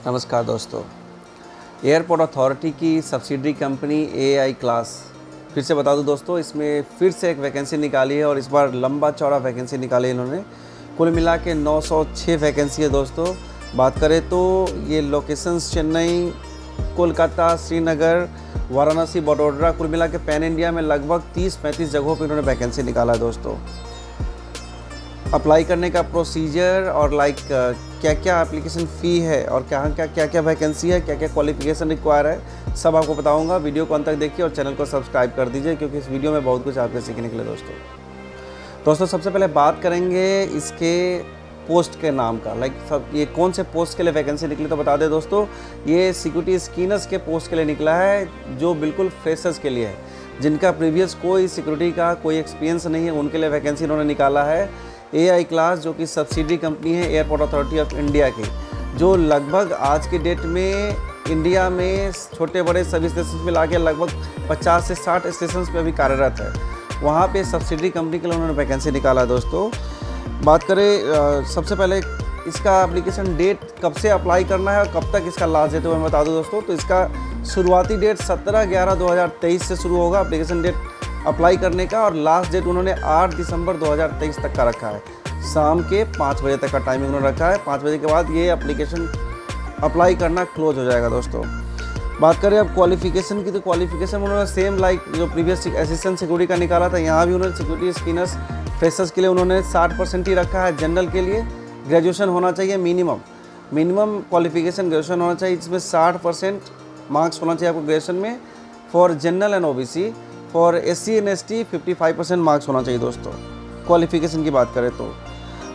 नमस्कार दोस्तों। Airport authority की सब्सिडरी कंपनी एआई क्लास फिर से बता दूं दोस्तों, इसमें फिर से एक वैकेंसी निकाली है और इस बार लंबा चौड़ा वैकेंसी निकाली है इन्होंने। कुल मिला के 906 वैकेंसी है दोस्तों। बात करें तो ये लोकेशंस चेन्नई, कोलकाता, श्रीनगर, वाराणसी, बड़ोदरा, कुल मिला के पैन इंडिया में लगभग 30-35 जगहों पर इन्होंने वैकेंसी निकाला है दोस्तों। अप्लाई करने का प्रोसीजर और क्या क्या एप्लीकेशन फ़ी है और क्या क्या वैकेंसी है, क्या क्या क्वालिफिकेशन रिक्वायर है, सब आपको बताऊंगा। वीडियो को अंत तक देखिए और चैनल को सब्सक्राइब कर दीजिए क्योंकि इस वीडियो में बहुत कुछ आपको सीखने के लिए दोस्तों सबसे पहले बात करेंगे इसके पोस्ट के नाम का। ये कौन से पोस्ट के लिए वैकेंसी निकली तो बता दें दोस्तों, ये सिक्योरिटी स्कीनर्स के पोस्ट के लिए निकला है, जो बिल्कुल फ्रेशर्स के लिए है, जिनका प्रीवियस कोई सिक्योरिटी का कोई एक्सपीरियंस नहीं है, उनके लिए वैकेंसी इन्होंने निकाला है। एआई क्लास जो कि सब्सिडरी कंपनी है एयरपोर्ट अथॉरिटी ऑफ इंडिया की, जो लगभग आज के डेट में इंडिया में छोटे बड़े सभी स्टेशन मिला के लगभग 50 से 60 स्टेशन पे अभी कार्यरत है। वहाँ पे सब्सिडरी कंपनी के लिए उन्होंने वैकेंसी निकाला है दोस्तों। बात करें सबसे पहले इसका एप्लीकेशन डेट कब से अप्लाई करना है और कब तक इसका लास्ट डेट है मैं बता दूं दोस्तों। तो इसका शुरुआती डेट 17/11/2023 से शुरू होगा एप्लीकेशन डेट अप्लाई करने का, और लास्ट डेट उन्होंने 8 दिसंबर 2023 तक का रखा है। शाम के 5 बजे तक का टाइमिंग उन्होंने रखा है। 5 बजे के बाद ये एप्लीकेशन अप्लाई करना क्लोज हो जाएगा दोस्तों। बात करें अब क्वालिफिकेशन की, तो क्वालिफिकेशन उन्होंने सेम जो प्रीवियस असिस्टेंट सिक्योरिटी का निकाला था, यहाँ भी उन्होंने सिक्योरिटी स्कीनर्स फ्रेशर्स के लिए उन्होंने 60% ही रखा है। जनरल के लिए ग्रेजुएशन होना चाहिए मिनिमम क्वालिफिकेशन ग्रेजुएशन होना चाहिए, जिसमें 60% मार्क्स होना चाहिए आपको ग्रेजुएशन में। For general and OBC, for SC and ST 55% marks होना चाहिए दोस्तों, क्वालिफिकेशन की बात करें तो।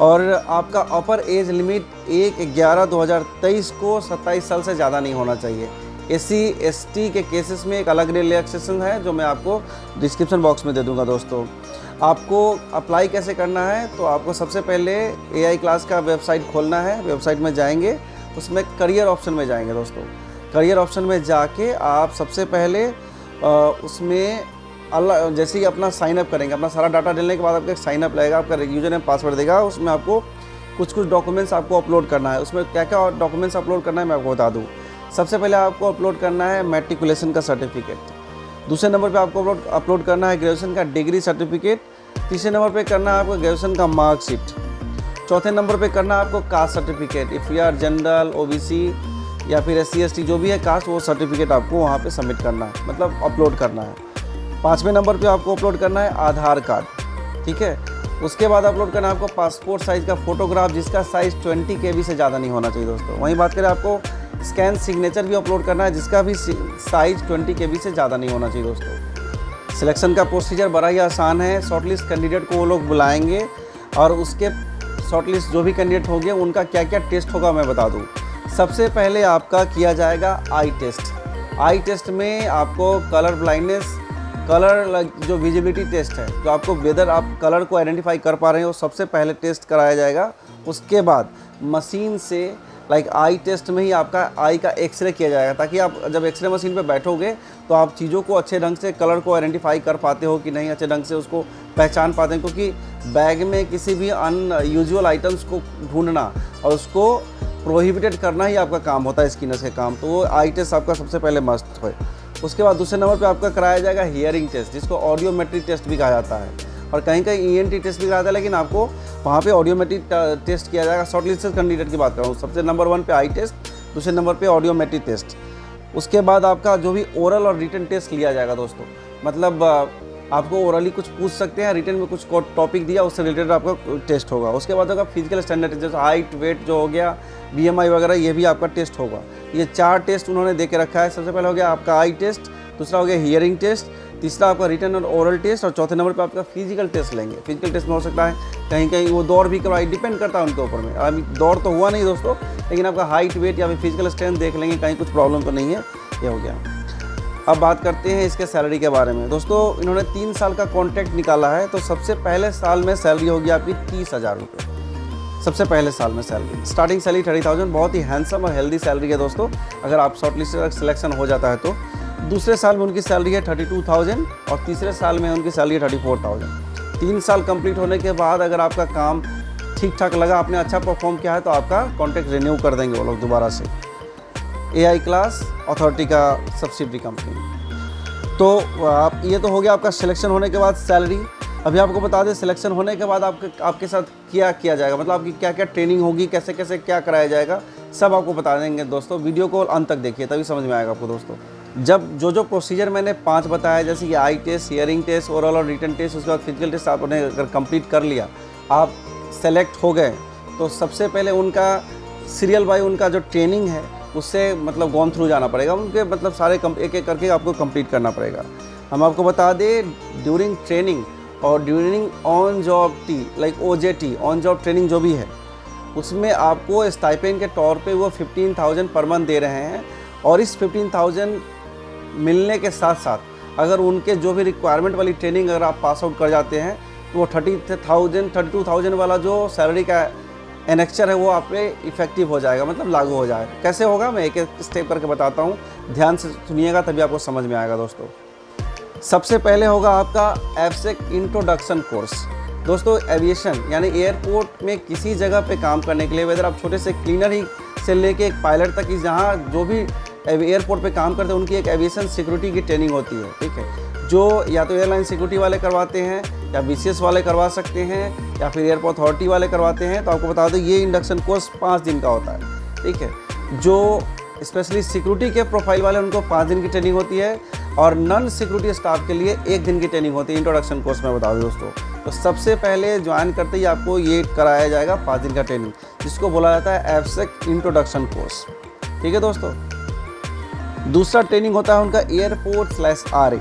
और आपका अपर एज लिमिट 1/11/2023 को 27 साल से ज़्यादा नहीं होना चाहिए। SC ST के केसेस में एक अलग रिलैक्सेशन है जो मैं आपको डिस्क्रिप्शन बॉक्स में दे दूंगा दोस्तों। आपको अप्लाई कैसे करना है, तो आपको सबसे पहले एआई क्लास का वेबसाइट खोलना है। वेबसाइट में जाएंगे, उसमें करियर ऑप्शन में जाएंगे दोस्तों। करियर ऑप्शन में जाके आप सबसे पहले उसमें जैसे ही अपना साइन अप करेंगे, अपना सारा डाटा डालने के बाद आपका साइन अप लगेगा, आपका यूजर नेम पासवर्ड देगा, उसमें आपको कुछ डॉक्यूमेंट्स आपको अपलोड करना है। उसमें क्या क्या डॉक्यूमेंट्स अपलोड करना है मैं आपको बता दूं। सबसे पहले आपको अपलोड करना है मैट्रिकुलेशन का सर्टिफिकेट। दूसरे नंबर पे आपको अपलोड करना है ग्रेजुएशन का डिग्री सर्टिफिकेट। तीसरे नंबर पे करना है आपको ग्रेजुएशन का मार्कशीट। चौथे नंबर पे करना है आपको caste certificate, if you are general, OBC या फिर SC ST जो भी है कास्ट, वो सर्टिफिकेट आपको वहाँ पे सबमिट करना है, मतलब अपलोड करना है। 5वें नंबर पे आपको अपलोड करना है आधार कार्ड, ठीक है। उसके बाद अपलोड करना है आपको पासपोर्ट साइज़ का फोटोग्राफ, जिसका साइज़ 20 KB से ज़्यादा नहीं होना चाहिए दोस्तों। वहीं बात करें आपको स्कैन सिग्नेचर भी अपलोड करना है, जिसका भी साइज़ 20 KB से ज़्यादा नहीं होना चाहिए दोस्तों। सिलेक्शन का प्रोसीजर बड़ा ही आसान है। शॉर्टलिस्ट कैंडिडेट को वो लोग बुलाएंगे और उसके शॉर्टलिस्ट जो भी कैंडिडेट होंगे उनका क्या क्या टेस्ट होगा मैं बता दूँ। सबसे पहले आपका किया जाएगा आई टेस्ट। आई टेस्ट में आपको कलर ब्लाइंडनेस, कलर जो विजिबिलिटी टेस्ट है, जो आपको वेदर आप कलर को आइडेंटिफाई कर पा रहे हैं, वो सबसे पहले टेस्ट कराया जाएगा। उसके बाद मशीन से आई टेस्ट में ही आपका आई का एक्सरे किया जाएगा, ताकि आप जब एक्सरे मशीन पे बैठोगे तो आप चीज़ों को अच्छे ढंग से, कलर को आइडेंटिफाई कर पाते हो कि नहीं, अच्छे ढंग से उसको पहचान पाते हैं। क्योंकि बैग में किसी भी अनयूजुअल आइटम्स को ढूंढना और उसको प्रोहिबिटेड करना ही आपका काम होता है स्कीनर्स के काम, तो वो आई टेस्ट आपका सबसे पहले मस्ट है। उसके बाद दूसरे नंबर पे आपका कराया जाएगा हियरिंग टेस्ट, जिसको ऑडियोमेट्रिक टेस्ट भी कहा जाता है, और कहीं कहीं ENT टेस्ट भी कहा जाता है, लेकिन आपको वहाँ पे ऑडियोमेट्रिक टेस्ट किया जाएगा। शॉर्टलिस्टेड कैंडिडेट की बात कर रहा हूँ। सबसे नंबर 1 पे आई टेस्ट, दूसरे नंबर पे ऑडियोमेट्रिक टेस्ट। उसके बाद आपका जो भी ओरल और रिटन टेस्ट लिया जाएगा दोस्तों, मतलब आपको ओरली कुछ पूछ सकते हैं, रिटन में कुछ टॉपिक दिया उससे रिलेटेड आपका टेस्ट होगा। उसके बाद होगा फिजिकल स्टैंडर्ड, जैसे हाइट, वेट जो हो गया, BMI वगैरह, ये भी आपका टेस्ट होगा। ये 4 टेस्ट उन्होंने दे के रखा है। सबसे पहले हो गया आपका आई टेस्ट, दूसरा हो गया हियरिंग टेस्ट, तीसरा आपका रिटन और ओरल टेस्ट, और चौथे नंबर पे आपका फिजिकल टेस्ट लेंगे। फिजिकल टेस्ट में हो सकता है कहीं कहीं वो दौड़ भी करवाए, डिपेंड करता है उनके ऊपर में। अभी दौड़ तो हुआ नहीं दोस्तों, लेकिन आपका हाइट, वेट या फिर फिजिकल स्ट्रेंथ देख लेंगे, कहीं कुछ प्रॉब्लम तो नहीं है। ये हो गया। अब बात करते हैं इसके सैलरी के बारे में दोस्तों। इन्होंने 3 साल का कॉन्ट्रैक्ट निकाला है, तो सबसे पहले साल में सैलरी होगी आपकी 30,000 रुपये। सबसे पहले साल में सैलरी, स्टार्टिंग सैलरी 30,000, बहुत ही हैंडसम और हेल्दी सैलरी है दोस्तों, अगर आप शॉर्टलिस्ट का सिलेक्शन हो जाता है तो। दूसरे साल में उनकी सैलरी है 32,000 और तीसरे साल में उनकी सैलरी है 34,000। 3 साल कंप्लीट होने के बाद अगर आपका काम ठीक ठाक लगा, आपने अच्छा परफॉर्म किया है, तो आपका कॉन्ट्रैक्ट रिन्यू कर देंगे वो लोग दोबारा से। AI क्लास अथॉरिटी का सब्सिडरी कंपनी। तो आप ये तो हो गया आपका सिलेक्शन होने के बाद सैलरी। अभी आपको बता दें सिलेक्शन होने के बाद आपके साथ क्या किया जाएगा, मतलब आपकी क्या क्या ट्रेनिंग होगी, कैसे कैसे क्या कराया जाएगा, सब आपको बता देंगे दोस्तों। वीडियो को अंत तक देखिए तभी समझ में आएगा आपको दोस्तों। जब जो प्रोसीजर मैंने 5 बताया, जैसे कि आई टेस्ट, हियरिंग टेस्ट, ओरल और रिटन टेस्ट, उसके बाद फिजिकल टेस्ट आपने अगर कंप्लीट कर लिया, आप सेलेक्ट हो गए, तो सबसे पहले उनका सीरियल बाय उनका जो ट्रेनिंग है उससे मतलब गॉन थ्रू जाना पड़ेगा, उनके मतलब सारे एक एक करके आपको कंप्लीट करना पड़ेगा। हम आपको बता दें ड्यूरिंग ट्रेनिंग और during on job like OJT on job training जो भी है, उसमें आपको स्टाइपेंड के तौर पे वो 15,000 पर मंथ दे रहे हैं। और इस 15,000 मिलने के साथ साथ अगर उनके जो भी रिक्वायरमेंट वाली ट्रेनिंग अगर आप पास आउट कर जाते हैं तो वो 32,000 वाला जो सैलरी का एनेक्चर है वो आप पे इफेक्टिव हो जाएगा, मतलब लागू हो जाएगा। कैसे होगा मैं एक एक स्टेप करके बताता हूँ, ध्यान से सुनिएगा तभी आपको समझ में आएगा दोस्तों। सबसे पहले होगा आपका एफसेक इंट्रोडक्शन कोर्स। दोस्तों एविएशन यानी एयरपोर्ट में किसी जगह पे काम करने के लिए, वेदर आप छोटे से क्लीनर ही से लेके एक पायलट तक की जहाँ जो भी एयरपोर्ट पे काम करते हैं उनकी एक एविएशन सिक्योरिटी की ट्रेनिंग होती है, ठीक है, जो या तो एयरलाइन सिक्योरिटी वाले करवाते हैं या BCS वाले करवा सकते हैं या फिर एयरपोर्ट अथॉरिटी वाले करवाते हैं। तो आपको बता दो ये इंडक्शन कोर्स 5 दिन का होता है, ठीक है। जो स्पेशली सिक्योरिटी के प्रोफाइल वाले उनको 5 दिन की ट्रेनिंग होती है और नॉन सिक्योरिटी स्टाफ के लिए 1 दिन की ट्रेनिंग होती है इंट्रोडक्शन कोर्स में, बता दो दोस्तों। तो सबसे पहले ज्वाइन करते ही आपको ये कराया जाएगा 5 दिन का ट्रेनिंग, जिसको बोला जाता है एफसेक इंट्रोडक्शन कोर्स, ठीक है दोस्तों। दूसरा ट्रेनिंग होता है उनका एयरपोर्ट/RA।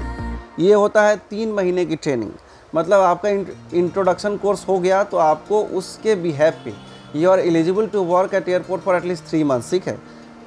ये होता है 3 महीने की ट्रेनिंग, मतलब आपका इंट्रोडक्शन कोर्स हो गया तो आपको उसके बिहेव पे you are eligible to work at airport for at least 3 months, ठीक है।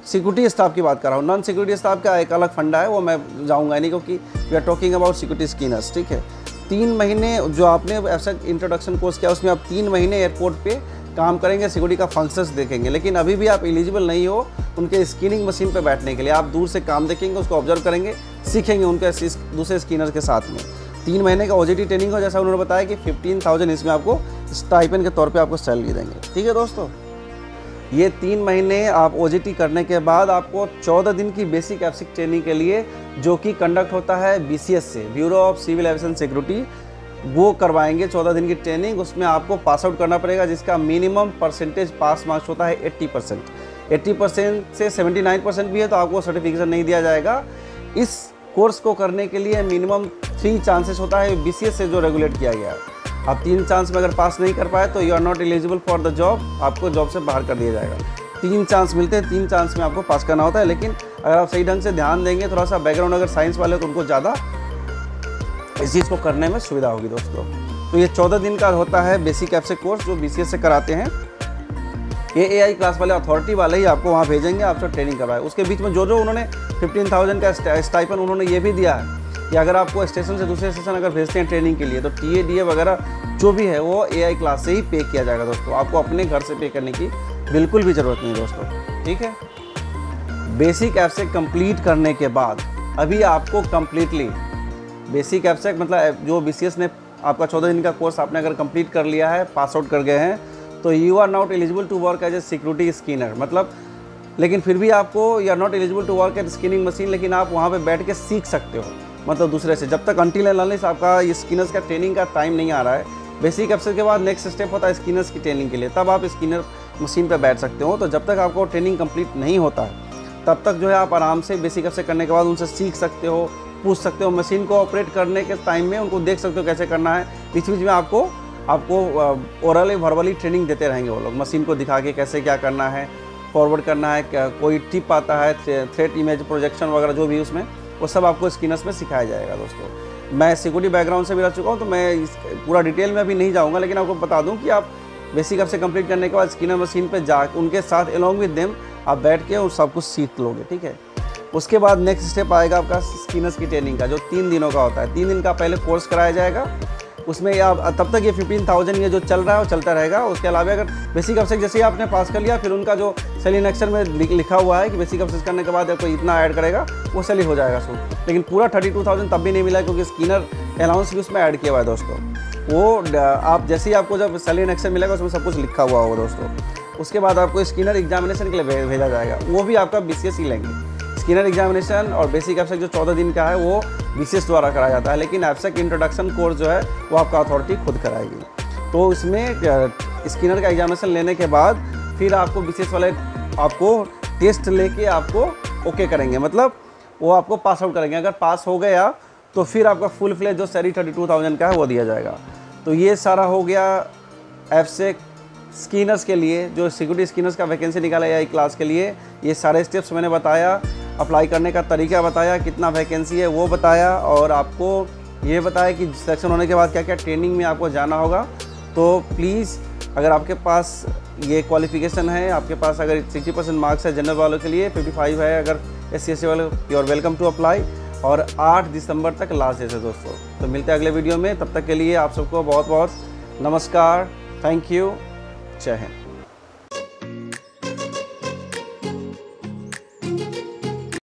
सिक्योरिटी स्टाफ की बात कर रहा हूँ, नॉन सिक्योरिटी स्टाफ का एक अलग फंडा है, वो मैं जाऊँगा नहीं क्योंकि we are talking about security screeners, ठीक है। 3 महीने जो आपने एफसेक इंट्रोडक्शन कोर्स किया उसमें आप 3 महीने एयरपोर्ट पे काम करेंगे, सिक्योरिटी का फंक्शंस देखेंगे, लेकिन अभी भी आप एलिजिबल नहीं हो उनके स्कैनिंग मशीन पे बैठने के लिए। आप दूर से काम देखेंगे, उसको ऑब्जर्व करेंगे, सीखेंगे उनके दूसरे स्कैनर के साथ में। 3 महीने का OJT ट्रेनिंग हो, जैसा उन्होंने बताया कि 15,000 इसमें आपको स्टाइपेंड के तौर पे आपको सैलरी देंगे, ठीक है दोस्तों। ये 3 महीने आप OJT करने के बाद आपको 14 दिन की बेसिक एफसेक ट्रेनिंग के लिए, जो कि कंडक्ट होता है BCS से, bureau of civil aviation security, वो करवाएंगे 14 दिन की ट्रेनिंग। उसमें आपको पास आउट करना पड़ेगा, जिसका मिनिमम परसेंटेज पास मार्क्स होता है 80%। 80% से 79% भी है तो आपको सर्टिफिकेशन नहीं दिया जाएगा। इस कोर्स को करने के लिए मिनिमम 3 चांसेस होता है BCS से जो रेगुलेट किया गया है। आप 3 चांस में अगर पास नहीं कर पाए तो you are not eligible for the job, आपको जॉब से बाहर कर दिया जाएगा। 3 चांस मिलते हैं, 3 चांस में आपको पास करना होता है। लेकिन अगर आप सही ढंग से ध्यान देंगे, थोड़ा सा बैकग्राउंड अगर साइंस वाले तो उनको ज़्यादा इस चीज़ को करने में सुविधा होगी दोस्तों। तो ये 14 दिन का होता है बेसिक एफसेक कोर्स जो BCS से कराते हैं। ये AI क्लास वाले अथॉरिटी वाले ही आपको वहाँ भेजेंगे, आपसे ट्रेनिंग करवाए। उसके बीच में जो उन्होंने 15,000 का स्टाइपेंड उन्होंने ये भी दिया है कि अगर आपको स्टेशन से दूसरे स्टेशन अगर भेजते हैं ट्रेनिंग के लिए तो TADA वगैरह जो भी है वो AI क्लास से ही पे किया जाएगा दोस्तों। आपको अपने घर से पे करने की बिल्कुल भी ज़रूरत नहीं दोस्तों, ठीक है। बेसिक एफसेक कंप्लीट करने के बाद अभी आपको कम्प्लीटली बेसिक एफसेक मतलब जो BCS ने आपका 14 दिन का कोर्स आपने अगर कंप्लीट कर लिया है, पास आउट कर गए हैं, तो you are not eligible to work as a security scanner, मतलब लेकिन फिर भी आपको you are not eligible to work at scanning machine, लेकिन आप वहाँ पे बैठ के सीख सकते हो, मतलब दूसरे से, जब तक अनटिल एंड अनलेस आपका ये स्कैनर्स का ट्रेनिंग का टाइम नहीं आ रहा है। बेसिक एफसेक के बाद नेक्स्ट स्टेप होता है स्कैनर्स की ट्रेनिंग के लिए, तब आप स्कैनर मशीन पर बैठ सकते हो। तो जब तक आपको ट्रेनिंग कंप्लीट नहीं होता है तब तक जो है आप आराम से बेसिक एफसेक करने के बाद उनसे सीख सकते हो, पूछ सकते हो, मशीन को ऑपरेट करने के टाइम में उनको देख सकते हो कैसे करना है। बीच बीच में आपको ओरली वर्बली ट्रेनिंग देते रहेंगे वो लोग, मशीन को दिखा के कैसे क्या करना है, फॉरवर्ड करना है, क्या कोई टिप आता है, थ्रेट इमेज प्रोजेक्शन वगैरह जो भी उसमें, वो सब आपको स्कैनर्स में सिखाया जाएगा दोस्तों। मैं सिक्योरिटी बैकग्राउंड से भी रह चुका हूँ तो मैं इस पूरा डिटेल में अभी नहीं जाऊँगा, लेकिन आपको बता दूँ कि आप बेसिक एफसेक कंप्लीट करने के बाद स्कैनर मशीन पर जा उनके साथ अलॉन्ग विद देम आप बैठ के और सब कुछ सीख लोगे, ठीक है। उसके बाद नेक्स्ट स्टेप आएगा आपका स्कैनर्स की ट्रेनिंग का, जो 3 दिनों का होता है। 3 दिन का पहले कोर्स कराया जाएगा, उसमें आप तब तक ये 15,000 ये जो चल रहा है वो चलता रहेगा। उसके अलावा अगर बेसिक एफसेक जैसे ही आपने पास कर लिया, फिर उनका जो सैलरी अक्षर में लिखा हुआ है कि बेसिक एफसेक करने के बाद कोई इतना ऐड करेगा वो सैलरी हो जाएगा सो, लेकिन पूरा 32,000 तब भी नहीं मिला क्योंकि स्कैनर अलाउंस भी उसमें ऐड किया हुआ है दोस्तों। वो आप जैसे ही आपको जब सैलरी अक्षर मिलेगा उसमें सब कुछ लिखा हुआ होगा दोस्तों। उसके बाद आपको स्किनर एग्जामिनेशन के लिए भेजा जाएगा, वो भी आपका BCS ही लेंगे। स्किनर एग्जामिनेशन और बेसिक एब्स्ट्रैक्ट जो 14 दिन का है वो BCS द्वारा कराया जाता है, लेकिन एब्स्ट्रैक्ट इंट्रोडक्शन कोर्स जो है वो आपका अथॉरिटी खुद कराएगी। तो इसमें स्किनर का एग्जामिनेशन लेने के बाद फिर आपको BCS वाले आपको टेस्ट लेके आपको ओके करेंगे, मतलब वो आपको पास आउट करेंगे। अगर पास हो गया तो फिर आपका फुल फ्लेज जो सैलरी 32,000 का है वो दिया जाएगा। तो ये सारा हो गया एब्स्ट्रैक्ट स्किनर्स के लिए, जो सिक्योरिटी स्किनर्स का वैकेंसी निकाला AI क्लास के लिए। ये सारे स्टेप्स मैंने बताया, अप्लाई करने का तरीका बताया, कितना वैकेंसी है वो बताया, और आपको ये बताया कि सिलेक्शन होने के बाद क्या क्या ट्रेनिंग में आपको जाना होगा। तो प्लीज़ अगर आपके पास ये क्वालिफ़िकेशन है, आपके पास अगर 60% मार्क्स है जनरल वालों के लिए, 55 है अगर SC/ST वाले, you are welcome to apply. और 8 दिसंबर तक लास्ट डेट है दोस्तों। तो मिलते हैं अगले वीडियो में, तब तक के लिए आप सबको बहुत बहुत नमस्कार, थैंक यू, जय हिंद।